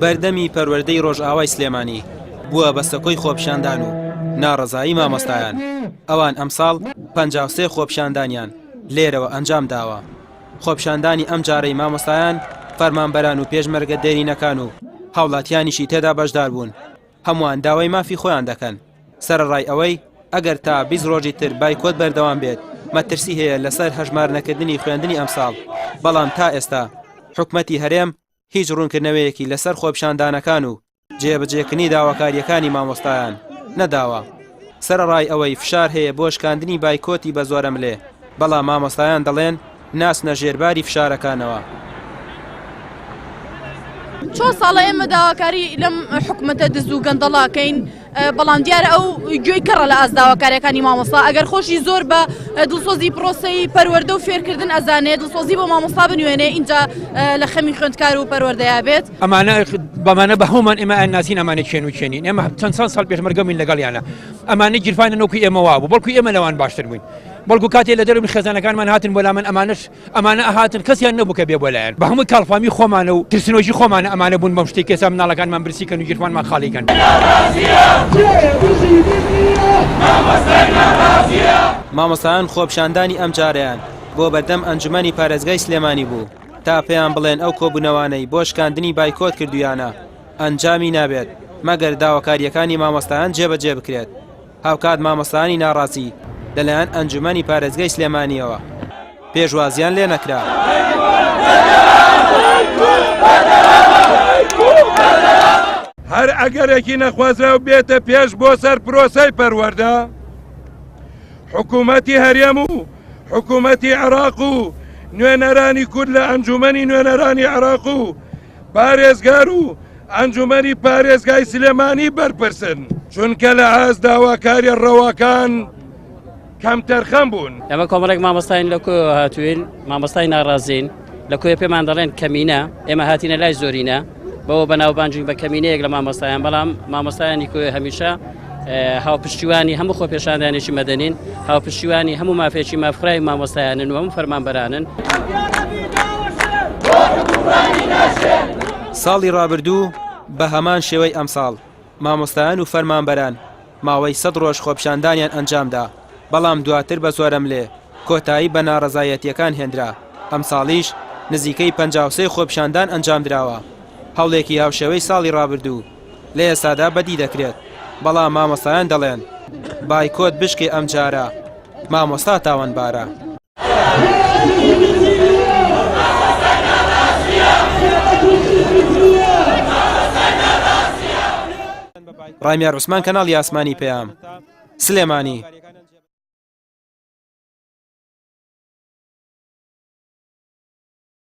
بەردەمی پەروەردەی ڕۆژئاوای سلێمانی بووە بە سەکۆی خۆپیشاندان و ناڕەزایی مامۆستایان. ئەوان ئەمساڵ 53 خۆپیشاندانیان لێرەوە ئەنجام داوە. خۆپیشاندانی ئەم جارەی مامۆستایان فەرمانبەران و پێشمەرگە دێرینەکان و هاوڵاتیانیشی تێدا بەشدار بوون. هەمووان داوای مافی خۆیان دەکەن سەرڕای ئەوەی ئەگەر تا 20 ڕۆژی تر بایکۆت بەردەوام بێت مەترسی هەیە لەسەر هەژمارنەکردنی خوێندنی ئەمساڵ. بەڵام تا ئێستا حکومەتی هەرێم هیچ ڕوونکردنەوەیەکی لەسەر خۆپیشاندانەکان و جێبەجێکردنی داواکاریەکانی مامۆستایان نەداوە. سەرڕای ئەوەی فشار هەیە بۆ شکاندنی بایکۆتی بە زۆرە ملێ، بەڵام مامۆستایان دەڵێن ناسنە ژێرباری فشارەکانەوە. چۆن ساڵە ئێمە داواکاری لەم حکومەتە دز و گەندەڵاکەین، بەڵام دیارە ئەو گوێی کەڕە لە ئاز داواکاریەکانی مامۆستا. ئەگەر خۆشی زۆر بە دڵسۆزی پرۆسەی پەروەردە و فێرکردن ئەزانێت، دڵسۆزی بۆ مامۆستا بنوێنێ اینجا لە خەمی خوێندکار و پەروەردەیە بێت. ئەمانە بەمانە بە هەومان ئێمە ئەناسین ئەمانە کێن و کێنین. ئێمە چەند ساڵ پێشمەرگەمین لەگەڵیانە. ئەمانە گیرفانە نەوەکوی ئێمەوا بوو، بەڵکو ئێمە لەوان باشتر بووین. بەڵکو کاتێ لە دەرەوەی خێزانەکانمان هاتن بۆ لامن ئەمانە ئەهاتن کەسیان نەبوو کە بێ بۆ لایەن. بە هەمووی کاڵفامی خۆمانە و ترسنۆژی خۆمانە ئەمانە بوون بەم شتێک کێسا مناڵەکانمان برسیکەن و گیرفانمان خاڵیکەن. مامۆستایان خۆپیشاندانی ئەم جارەیان بۆ بەردەم ئەنجومەنی پارێزگای سلێمانی بوو تا پێیان بڵێن ئەو کۆبوونەوانەی بۆ شکاندنی بایکۆت کردویانە ئەنجامی نابێت مەگەر داواکاریەکانی مامۆستایان جێبەجێ بکرێت. هاوکات مامۆستایانی ناڕازی لەلایەن ئەنجومەنی پارێزگای سلێمانیەوە پێشوازیان لێ نەکرا. هەر ئەگەرێکی نەخوازرا و بێتە پێش بۆ سەر پرۆسەی پەروەردە، حکوومەتی هەرێم و حکوومەتی عێراق و نوێنەرانی کورد لە ئەنجومەنی نوێنەرانی عێراق و پارێزگار و ئەنجومەنی پارێزگای سلێمانی بەرپرسن، چونکە لە ئاز داواکاری ڕەواکان کەم تەرخەم بوون. ئەمە کۆمەڵێک مامۆستاین لە کۆ هاتوین، مامۆستای ناڕازین لە کۆی پێمان دەڵێن کەمینە، ئێمە هاتینە لای زۆرینە بەوە بەناوبانجین بە کەمینەیەک لە مامۆستایان، بەڵام مامۆستایانی کۆی هەمیشە هاوپشتیوانی هەموو خۆپێشاندانێکی مەدەنین، هاوپشتیوانی هەموو مافێکی مافرای مامۆستایانن و هەموو فەرمانبەرانن. ساڵی ڕابردوو بە هەمان شێوەی ئەمساڵ مامۆستایان و فەرمانبەران ماوەی 100 ڕۆژ خۆپیشاندانیان ئەنجامدا، بەڵام دواتر بە زۆرە ملێ کۆتایی بە ناڕەزایەتیەکان هێنرا. ئەمساڵیش نزیکەی 53 خۆپیشاندان ئەنجام درراوە. هەوڵێکی هاوشێوەی ساڵی ڕابردوو لە ئێستادا بەدی دەکرێت، بەڵام مامۆستایان دەڵێن بایکۆت بشکێ ئەم جارە مامۆستا تاوانبارە. ڕامیار عوسمان، کەناڵی ئاسمانی پێام، سلێمانی.